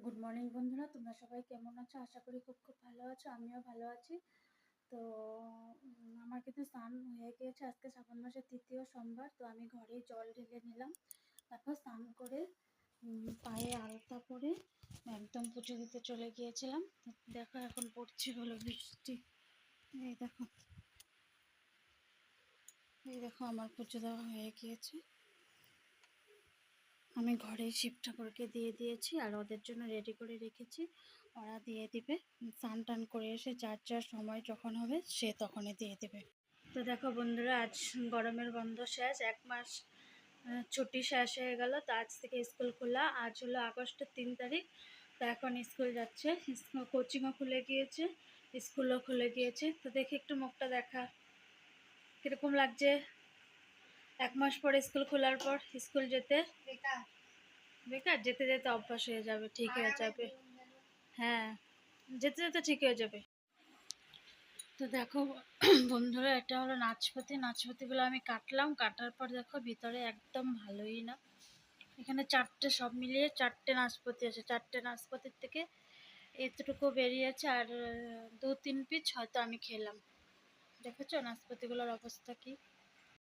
Good morning বন্ধুরা, তোমরা সবাই কেমন আছো? আশা করি খুব খুব ভালো আছো। আমিও ভালো আছি। তো আমার কিন্তু স্নান হয়ে গিয়েছে। আজকে শ্রাবণ মাসের তৃতীয় সোমবার। তো আমি ঘরেই জল ঢেলে নিলাম। তারপর স্নান করে পায়ে আলতা পরে একদম পুজো দিতে চলে গিয়েছিলাম। দেখো এখন পড়ছে হলো বৃষ্টি। এই দেখো, আমার পুজো দেওয়া হয়ে গিয়েছে। আমি ঘরে শিব ঠাকুরকে দিয়ে দিয়েছি আর ওদের জন্য রেডি করে রেখেছি। ওরা দিয়ে দিবে। স্নান টান করে এসে যার যার সময় যখন হবে সে তখনই দিয়ে দেবে। তো দেখো বন্ধুরা, আজ গরমের বন্ধ শেষ। 1 মাস ছুটি শেষ হয়ে গেল। তো আজ থেকে স্কুল খোলা। আজ হলো আগস্টের 3 তারিখ। তো এখন স্কুল যাচ্ছে। কোচিংও খুলে গিয়েছে, স্কুলও খুলে গিয়েছে। তো দেখি একটু মুখটা দেখা, কীরকম লাগছে 1 মাস পর স্কুল খোলার পর স্কুল যেতে। বেকার, যেতে যেতে অভ্যাস হয়ে যাবে, ঠিক হয়ে যাবে। হ্যাঁ, যেতে যেতে ঠিক হয়ে যাবে। তো দেখো বন্ধুরা, এটা হলো নাচপতি। নাচপতিগুলো আমি কাটার পর দেখো ভিতরে একদম ভালোই না। এখানে 4টে, সব মিলিয়ে 4টে নাচপতি আছে। 4টে নাচপতির থেকে এতটুকু বেরিয়েছে আর 2-3 পিস হয়তো আমি খেলাম। দেখেছো নাচপতিগুলোর অবস্থা কি?